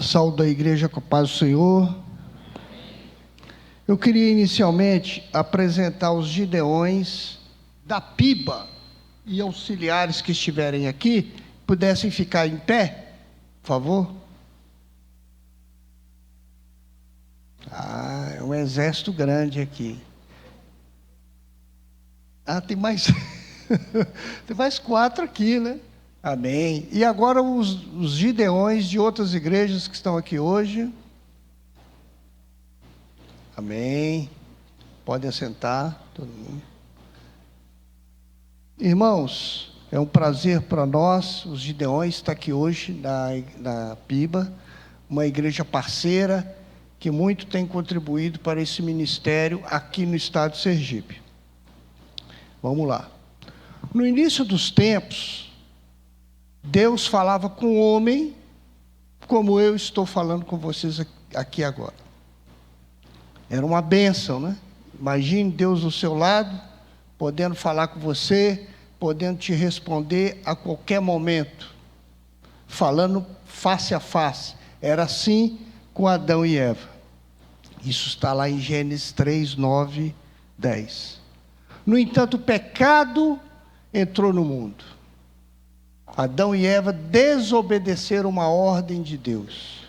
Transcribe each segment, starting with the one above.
Saúdo a igreja com a paz do Senhor. Eu queria inicialmente apresentar os gideões da PIBA e auxiliares que estiverem aqui, pudessem ficar em pé, por favor. É um exército grande aqui. Tem mais tem mais 4 aqui, né? Amém. E agora os gideões de outras igrejas que estão aqui hoje. Amém. Podem assentar, todo mundo. Irmãos, é um prazer para nós, os gideões, estar aqui hoje na PIBA, uma igreja parceira que muito tem contribuído para esse ministério aqui no estado de Sergipe. Vamos lá. No início dos tempos, Deus falava com o homem, como eu estou falando com vocês aqui agora. Era uma bênção, né? Imagine Deus do seu lado, podendo falar com você, podendo te responder a qualquer momento, falando face a face. Era assim com Adão e Eva. Isso está lá em Gênesis 3, 9, 10. No entanto, o pecado entrou no mundo. Adão e Eva desobedeceram uma ordem de Deus.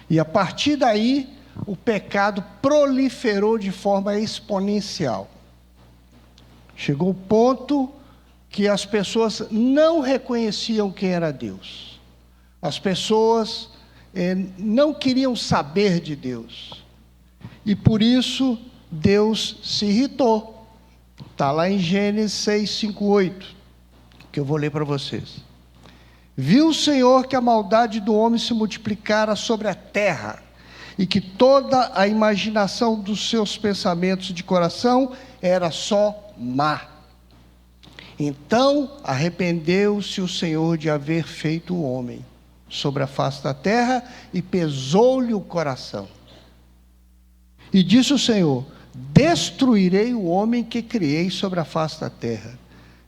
E a partir daí, o pecado proliferou de forma exponencial. Chegou o ponto que as pessoas não reconheciam quem era Deus. As pessoas não queriam saber de Deus. E por isso, Deus se irritou. Está lá em Gênesis 6, 5, 8. Que eu vou ler para vocês. Viu o Senhor que a maldade do homem se multiplicara sobre a terra, e que toda a imaginação dos seus pensamentos de coração era só má. Então arrependeu-se o Senhor de haver feito o homem sobre a face da terra, e pesou-lhe o coração. E disse o Senhor: destruirei o homem que criei sobre a face da terra,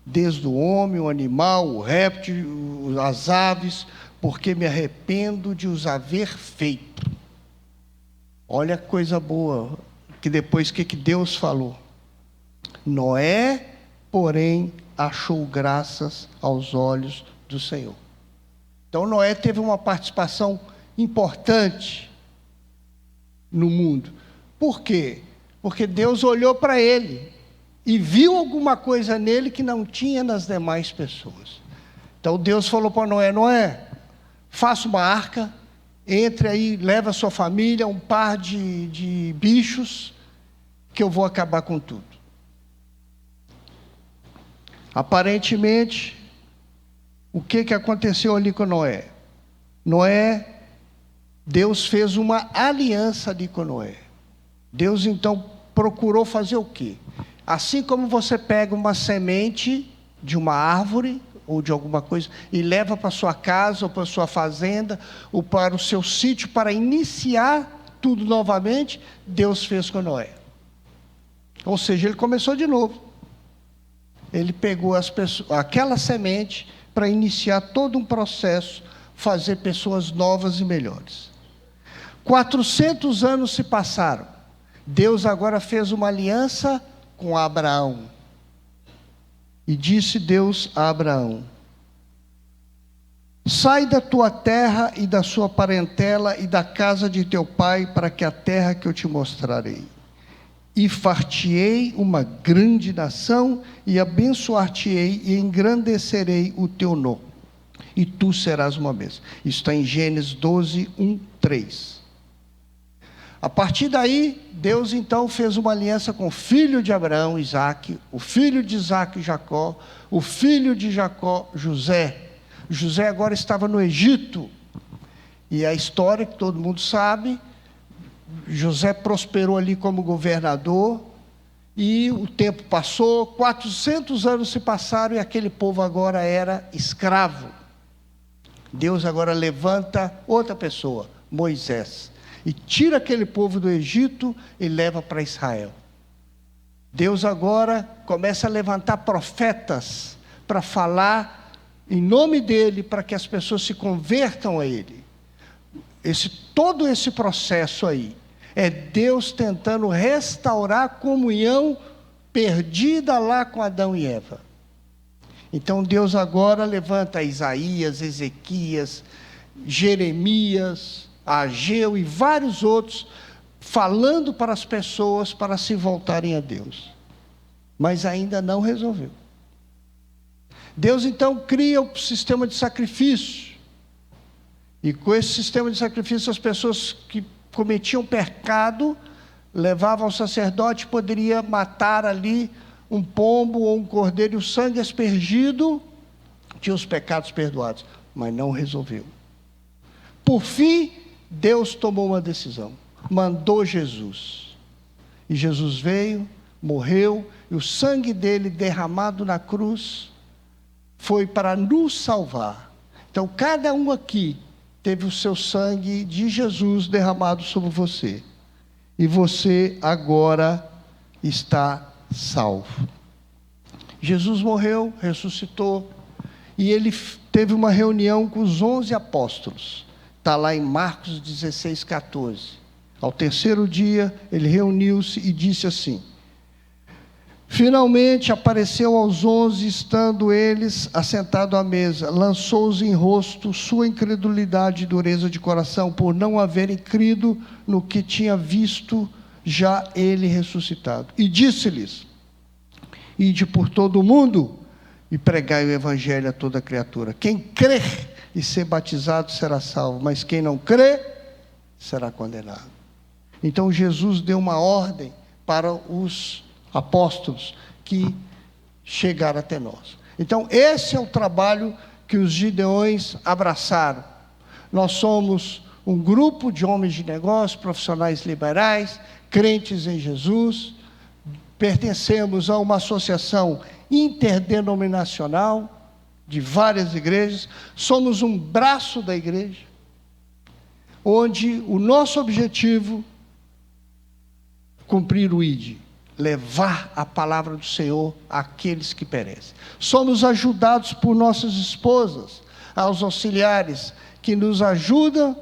desde o homem, o animal, o réptil, as aves, porque me arrependo de os haver feito. Olha que coisa boa, que depois que Deus falou. Noé, porém, achou graças aos olhos do Senhor. Então Noé teve uma participação importante no mundo. Por quê? Porque Deus olhou para ele e viu alguma coisa nele que não tinha nas demais pessoas. Então Deus falou para Noé: Noé, faça uma arca, entre aí, leva a sua família, um par de bichos, que eu vou acabar com tudo. Aparentemente, o que aconteceu ali com Noé? Deus fez uma aliança ali com Noé. Deus então procurou fazer o quê? Assim como você pega uma semente de uma árvore ou de alguma coisa e leva para sua casa ou para sua fazenda ou para o seu sítio para iniciar tudo novamente, Deus fez com Noé. Ou seja, ele começou de novo. Ele pegou aquela semente para iniciar todo um processo, fazer pessoas novas e melhores. 400 anos se passaram. Deus agora fez uma aliança com Abraão. E disse Deus a Abraão: sai da tua terra e da sua parentela e da casa de teu pai, para que a terra que eu te mostrarei. E far-te-ei uma grande nação, e abençoar-te-ei e engrandecerei o teu nome, e tu serás uma bênção. Isso está em Gênesis 12, 1, 3. A partir daí, Deus então fez uma aliança com o filho de Abraão, Isaque, o filho de Isaque, Jacó, o filho de Jacó, José. José agora estava no Egito, e a história que todo mundo sabe, José prosperou ali como governador, e o tempo passou, 400 anos se passaram, e aquele povo agora era escravo. Deus agora levanta outra pessoa, Moisés, e tira aquele povo do Egito e leva para Israel. Deus agora começa a levantar profetas para falar em nome dele, para que as pessoas se convertam a ele. todo esse processo aí é Deus tentando restaurar a comunhão perdida lá com Adão e Eva. Então Deus agora levanta Isaías, Ezequias, Jeremias, Ageu e vários outros, falando para as pessoas para se voltarem a Deus. Mas ainda não resolveu. Deus então cria o sistema de sacrifício. E com esse sistema de sacrifício, as pessoas que cometiam pecado levavam ao sacerdote, poderia matar ali um pombo ou um cordeiro, e o sangue aspergido tinha os pecados perdoados, mas não resolveu. Por fim, Deus tomou uma decisão, mandou Jesus, e Jesus veio, morreu, e o sangue dele derramado na cruz foi para nos salvar. Então cada um aqui teve o seu sangue de Jesus derramado sobre você, e você agora está salvo. Jesus morreu, ressuscitou, e ele teve uma reunião com os 11 apóstolos, está lá em Marcos 16, 14, ao terceiro dia ele reuniu-se e disse assim: finalmente apareceu aos 11, estando eles assentados à mesa, lançou-os em rosto sua incredulidade e dureza de coração, por não haverem crido no que tinha visto já ele ressuscitado. E disse-lhes: ide por todo o mundo e pregai o evangelho a toda criatura. Quem crer e ser batizado será salvo, mas quem não crer será condenado. Então Jesus deu uma ordem para os apóstolos que chegaram até nós. Então esse é o trabalho que os gideões abraçaram. Nós somos um grupo de homens de negócio, profissionais liberais, crentes em Jesus, pertencemos a uma associação interdenominacional de várias igrejas, somos um braço da igreja, onde o nosso objetivo é cumprir o ID, levar a palavra do Senhor àqueles que perecem. Somos ajudados por nossas esposas, aos auxiliares que nos ajudam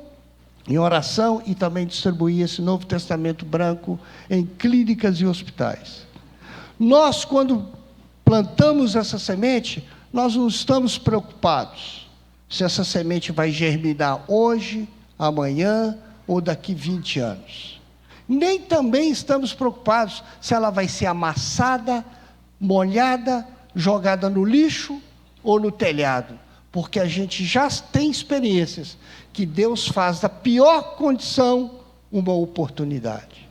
em oração e também distribuir esse Novo Testamento branco em clínicas e hospitais. Nós, quando plantamos essa semente, nós não estamos preocupados se essa semente vai germinar hoje, amanhã ou daqui 20 anos. Nem também estamos preocupados se ela vai ser amassada, molhada, jogada no lixo ou no telhado, porque a gente já tem experiências que Deus faz da pior condição uma oportunidade.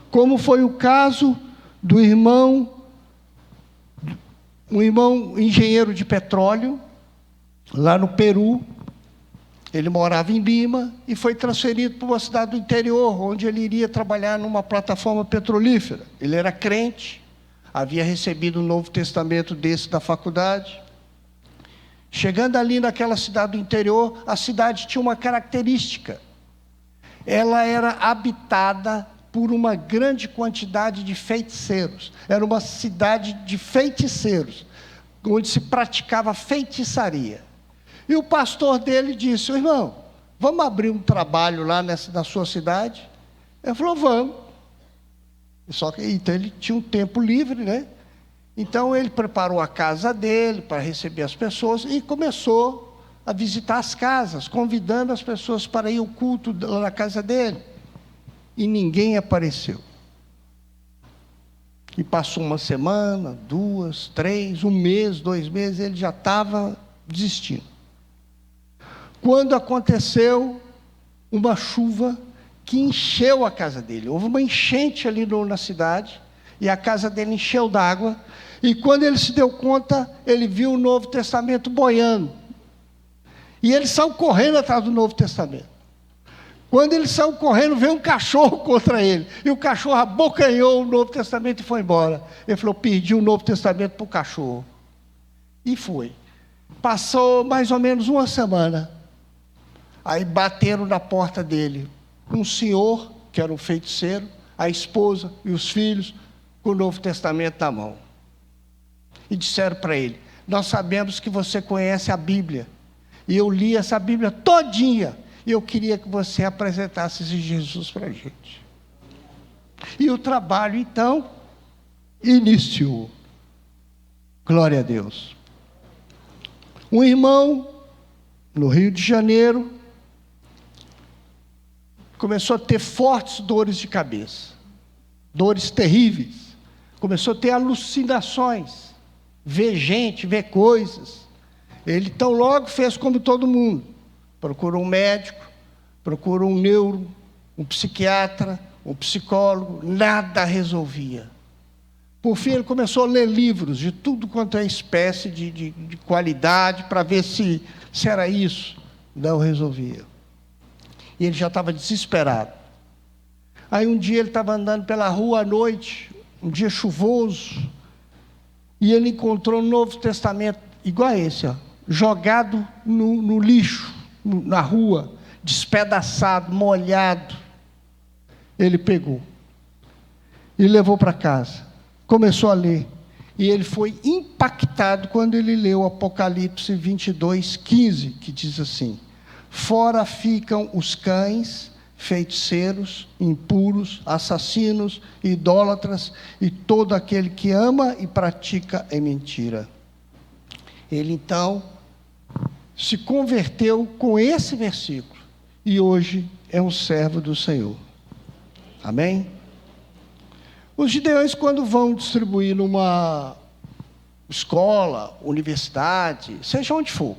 Como foi o caso do irmão, um irmão engenheiro de petróleo, lá no Peru. Ele morava em Lima e foi transferido para uma cidade do interior, onde ele iria trabalhar numa plataforma petrolífera. Ele era crente, havia recebido um Novo Testamento desse da faculdade. Chegando ali naquela cidade do interior, a cidade tinha uma característica. Ela era habitada por uma grande quantidade de feiticeiros. Era uma cidade de feiticeiros, onde se praticava feitiçaria. E o pastor dele disse: irmão, vamos abrir um trabalho lá na sua cidade? Ele falou: vamos. Só que então ele tinha um tempo livre, né? Então ele preparou a casa dele para receber as pessoas e começou a visitar as casas, convidando as pessoas para ir ao culto lá na casa dele. E ninguém apareceu. E passou uma semana, 2, 3, 1 mês, 2 meses, ele já estava desistindo. Quando aconteceu uma chuva que encheu a casa dele, houve uma enchente ali na cidade, e a casa dele encheu d'água, e quando ele se deu conta, ele viu o Novo Testamento boiando, e ele saiu correndo atrás do Novo Testamento. Quando ele saiu correndo, veio um cachorro contra ele, e o cachorro abocanhou o Novo Testamento e foi embora. Ele falou: perdi o Novo Testamento para o cachorro. E foi. Passou mais ou menos uma semana, aí bateram na porta dele, um senhor, que era um feiticeiro, a esposa e os filhos, com o Novo Testamento na mão. E disseram para ele: nós sabemos que você conhece a Bíblia, e eu li essa Bíblia todinha, E eu queria que você apresentasse esse Jesus para a gente. E o trabalho, então, iniciou. Glória a Deus. Um irmão, no Rio de Janeiro, começou a ter fortes dores de cabeça. Dores terríveis. Começou a ter alucinações. Ver gente, ver coisas. Ele, então, logo fez como todo mundo. Procurou um médico, procurou um neuro, um psiquiatra, um psicólogo. Nada resolvia. Por fim, ele começou a ler livros de tudo quanto é espécie de qualidade, para ver se era isso. Não resolvia. E ele já estava desesperado. Aí um dia ele estava andando pela rua à noite, um dia chuvoso, e ele encontrou um Novo Testamento, igual a esse, ó, jogado no lixo, na rua, despedaçado, molhado. Ele pegou e levou para casa. Começou a ler, e ele foi impactado quando ele leu Apocalipse 22:15, que diz assim: fora ficam os cães, feiticeiros, impuros, assassinos, idólatras, e todo aquele que ama e pratica em mentira. Ele, então, se converteu com esse versículo, e hoje é um servo do Senhor. Amém? Os gideões, quando vão distribuir numa escola, universidade, seja onde for,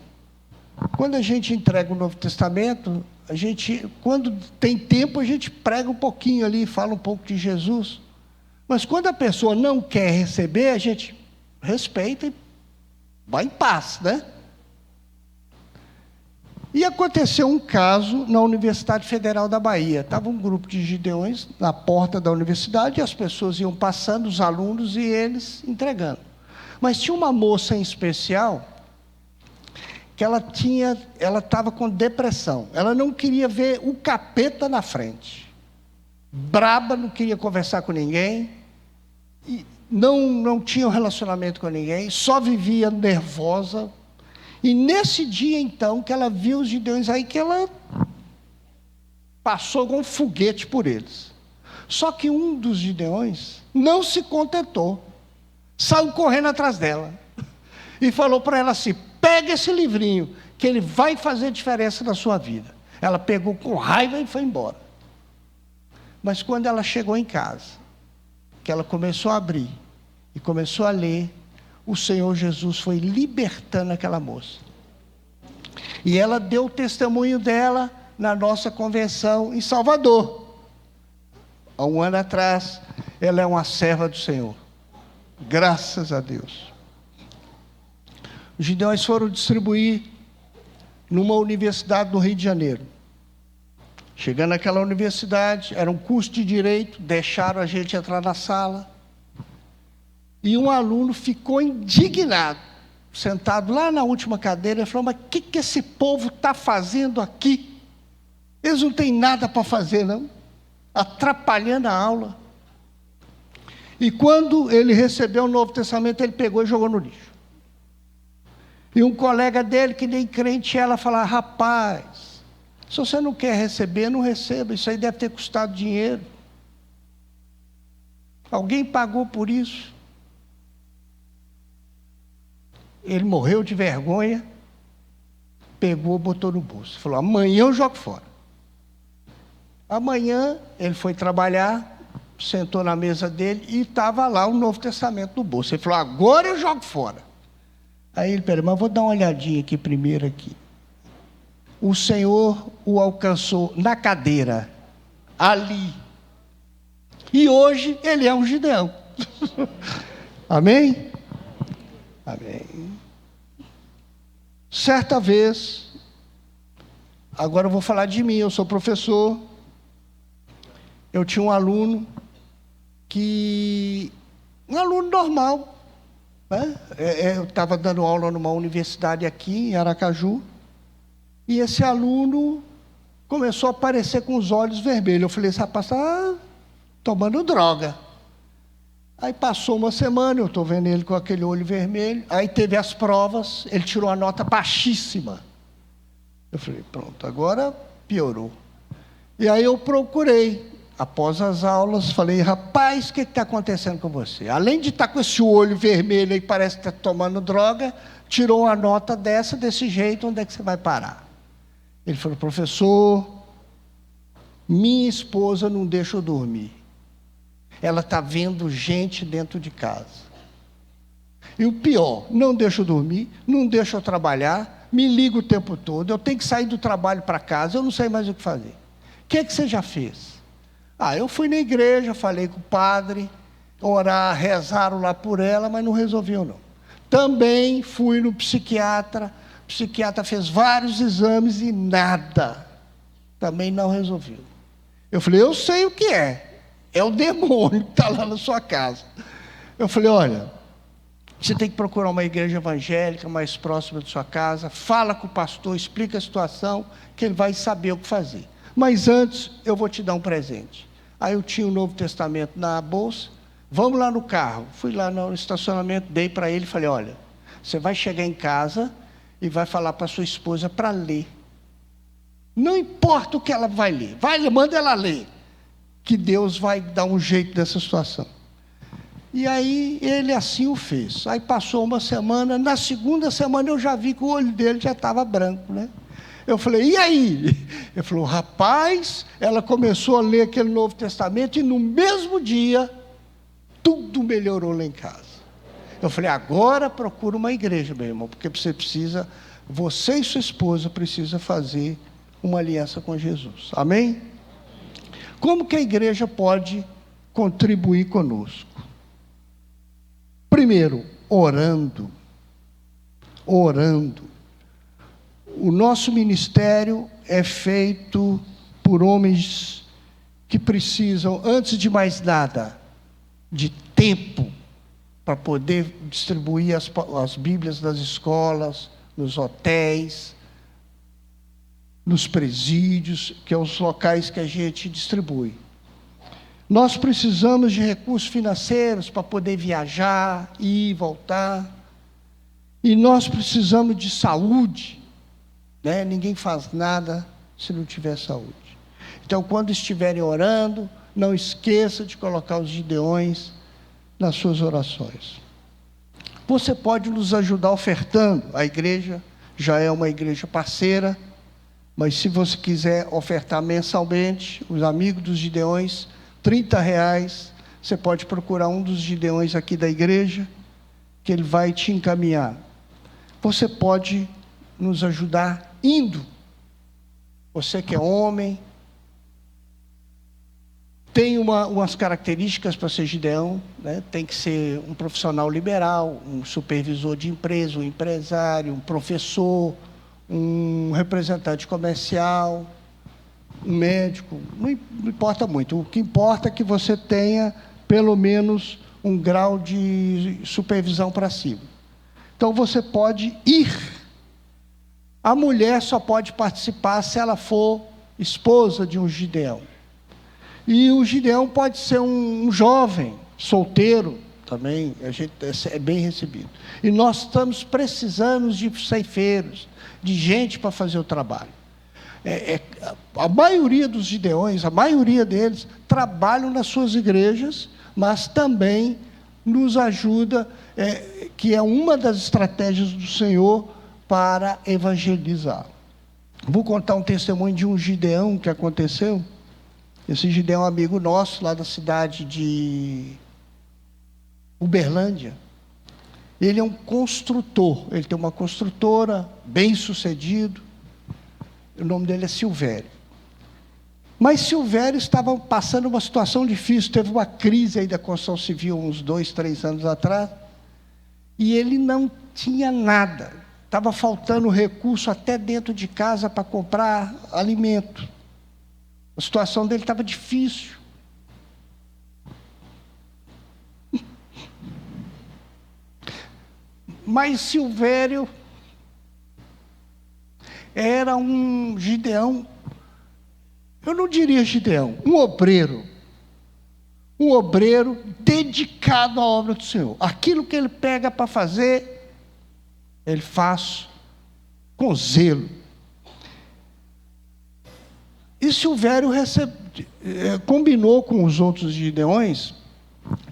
quando a gente entrega o Novo Testamento, a gente, quando tem tempo, a gente prega um pouquinho ali, fala um pouco de Jesus. Mas quando a pessoa não quer receber, a gente respeita e vai em paz, né? E aconteceu um caso na Universidade Federal da Bahia. Estava um grupo de gideões na porta da universidade, e as pessoas iam passando, os alunos, e eles entregando. Mas tinha uma moça em especial, que ela estava com depressão. Ela não queria ver o capeta na frente. Braba, não queria conversar com ninguém, e não tinha um relacionamento com ninguém, só vivia nervosa. E nesse dia, então, que ela viu os gideões aí, que ela passou com um foguete por eles. Só que um dos gideões não se contentou, saiu correndo atrás dela e falou para ela assim: pega esse livrinho, que ele vai fazer diferença na sua vida. Ela pegou com raiva e foi embora. Mas quando ela chegou em casa, que ela começou a abrir e começou a ler, o Senhor Jesus foi libertando aquela moça. E ela deu o testemunho dela na nossa convenção em Salvador. Há um ano atrás, ela é uma serva do Senhor. Graças a Deus. Os gideões foram distribuir numa universidade no Rio de Janeiro. Chegando naquela universidade, era um curso de direito, deixaram a gente entrar na sala. E um aluno ficou indignado, sentado lá na última cadeira, e falou: mas o que esse povo está fazendo aqui? Eles não têm nada para fazer, não. Atrapalhando a aula. E quando ele recebeu o Novo Testamento, ele pegou e jogou no lixo. E um colega dele, que nem crente, ela falou: rapaz, se você não quer receber, não receba, isso aí deve ter custado dinheiro. Alguém pagou por isso. Ele morreu de vergonha, pegou, botou no bolso. Falou: amanhã eu jogo fora. Amanhã ele foi trabalhar, sentou na mesa dele e estava lá o Novo Testamento no bolso. Ele falou: agora eu jogo fora. Aí ele: peraí, mas vou dar uma olhadinha aqui primeiro aqui. O Senhor o alcançou na cadeira, ali. E hoje ele é um gideão. Amém? Amém. Certa vez, agora eu vou falar de mim, eu sou professor. Eu tinha um aluno um aluno normal, né? Eu estava dando aula numa universidade aqui em Aracaju, e esse aluno começou a aparecer com os olhos vermelhos. Eu falei: esse rapaz está tomando droga. Aí passou uma semana, eu estou vendo ele com aquele olho vermelho. Aí teve as provas, ele tirou uma nota baixíssima. Eu falei: pronto, agora piorou. E aí eu procurei, após as aulas, falei, rapaz, o que está acontecendo com você? Além de estar com esse olho vermelho e parece que está tomando droga, tirou uma nota desse jeito, onde é que você vai parar? Ele falou, professor, minha esposa não deixa eu dormir. Ela está vendo gente dentro de casa. E o pior, não deixa eu dormir, não deixa eu trabalhar, me liga o tempo todo, eu tenho que sair do trabalho para casa, eu não sei mais o que fazer. O que você já fez? Eu fui na igreja, falei com o padre, orar, rezaram lá por ela, mas não resolveu não. Também fui no psiquiatra, o psiquiatra fez vários exames e nada. Também não resolveu. Eu falei, eu sei o que é o demônio que está lá na sua casa. Eu falei, olha, você tem que procurar uma igreja evangélica mais próxima da sua casa, fala com o pastor, explica a situação, que ele vai saber o que fazer. Mas antes, eu vou te dar um presente. Aí eu tinha o Novo Testamento na bolsa, vamos lá no carro. Fui lá no estacionamento, dei para ele e falei, olha, você vai chegar em casa e vai falar para sua esposa para ler. Não importa o que ela vai ler, manda ela ler, que Deus vai dar um jeito dessa situação. E aí ele assim o fez. Aí passou uma semana, na segunda semana eu já vi que o olho dele já estava branco, né? Eu falei, e aí? Ele falou, rapaz, ela começou a ler aquele Novo Testamento e no mesmo dia, tudo melhorou lá em casa. Eu falei, agora procura uma igreja, meu irmão, porque você e sua esposa precisam fazer uma aliança com Jesus. Amém? Como que a igreja pode contribuir conosco? Primeiro, orando. O nosso ministério é feito por homens que precisam, antes de mais nada, de tempo para poder distribuir as Bíblias das escolas, nos hotéis, nos presídios, que são os locais que a gente distribui. Nós precisamos de recursos financeiros para poder viajar, ir e voltar. E nós precisamos de saúde. Ninguém faz nada se não tiver saúde. Então, quando estiverem orando, não esqueça de colocar os gideões nas suas orações. Você pode nos ajudar ofertando. A igreja já é uma igreja parceira, mas se você quiser ofertar mensalmente, os amigos dos gideões, R$30, você pode procurar um dos gideões aqui da igreja, que ele vai te encaminhar. Você pode nos ajudar indo. Você que é homem, tem umas características para ser gideão, né? Tem que ser um profissional liberal, um supervisor de empresa, um empresário, um professor, um representante comercial, um médico, não importa muito. O que importa é que você tenha pelo menos um grau de supervisão para cima. Então você pode ir. A mulher só pode participar se ela for esposa de um gideão. E o gideão pode ser um jovem, solteiro, também, a gente é bem recebido. E nós estamos precisando de ceifeiros, de gente para fazer o trabalho. A maioria dos gideões, a maioria deles, trabalham nas suas igrejas, mas também nos ajuda, que é uma das estratégias do Senhor para evangelizar. Vou contar um testemunho de um gideão que aconteceu. Esse gideão é um amigo nosso, lá da cidade de Uberlândia. Ele é um construtor, ele tem uma construtora, bem sucedido. O nome dele é Silvério. Mas Silvério estava passando uma situação difícil, teve uma crise aí da construção civil uns 2, 3 anos atrás, e ele não tinha nada, estava faltando recurso até dentro de casa para comprar alimento. A situação dele estava difícil. Mas Silvério era um gideão, eu não diria gideão, um obreiro dedicado à obra do Senhor. Aquilo que ele pega para fazer, ele faz com zelo. E Silvério combinou com os outros gideões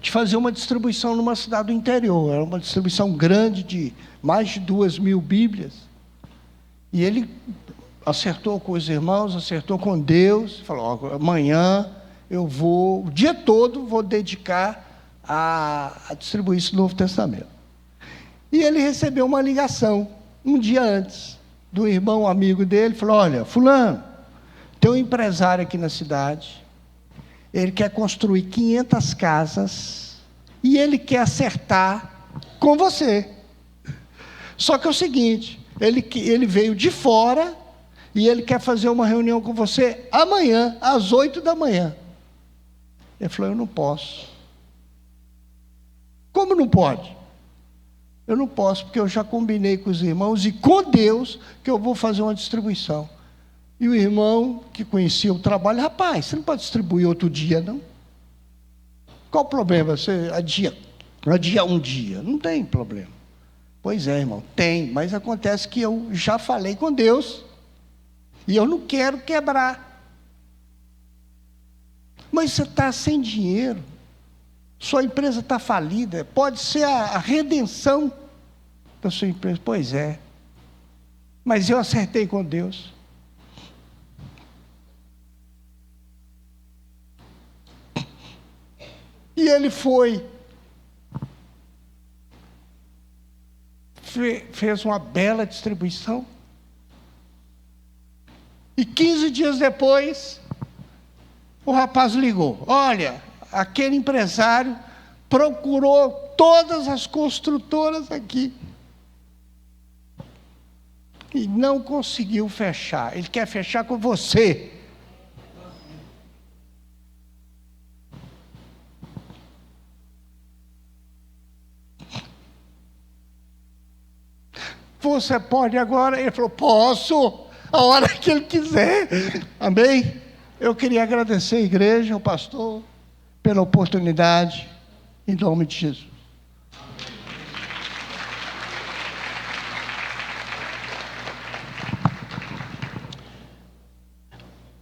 de fazer uma distribuição numa cidade do interior. Era uma distribuição grande de mais de 2.000 Bíblias. E ele acertou com os irmãos, acertou com Deus, falou: amanhã eu vou, o dia todo, vou dedicar a distribuir esse Novo Testamento. E ele recebeu uma ligação, um dia antes, do irmão amigo dele, falou: olha, fulano, tem um empresário aqui na cidade, ele quer construir 500 casas, e ele quer acertar com você. Só que é o seguinte, ele veio de fora, e ele quer fazer uma reunião com você amanhã, às 8 da manhã. Ele falou: eu não posso. Como não pode? Eu não posso, porque eu já combinei com os irmãos e com Deus que eu vou fazer uma distribuição. E o irmão, que conhecia o trabalho: rapaz, você não pode distribuir outro dia, não? Qual o problema? Você adia um dia? Não tem problema. Pois é, irmão, tem, mas acontece que eu já falei com Deus e eu não quero quebrar. Mas você está sem dinheiro, sua empresa está falida, pode ser a redenção da sua empresa. Pois é, mas eu acertei com Deus. E ele foi, fez uma bela distribuição, e 15 dias depois, o rapaz ligou: olha, aquele empresário procurou todas as construtoras aqui e não conseguiu fechar. Ele quer fechar com você. Você pode agora? Ele falou: posso, a hora que ele quiser. Amém? Eu queria agradecer a igreja, ao pastor, pela oportunidade, em nome de Jesus.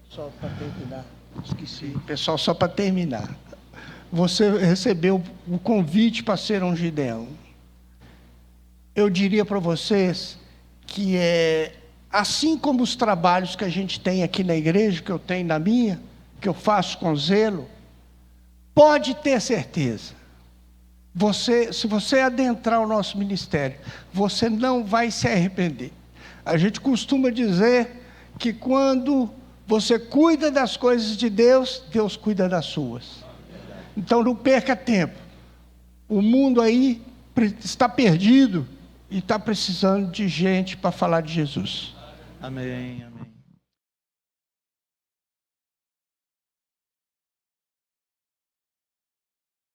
Só para terminar, esqueci. Pessoal, só para terminar. Você recebeu o convite para ser um gideão. Eu diria para vocês que assim como os trabalhos que a gente tem aqui na igreja, que eu tenho na minha, que eu faço com zelo, pode ter certeza, se você adentrar o nosso ministério, você não vai se arrepender. A gente costuma dizer que quando você cuida das coisas de Deus, Deus cuida das suas. Então não perca tempo. O mundo aí está perdido e está precisando de gente para falar de Jesus. Amém.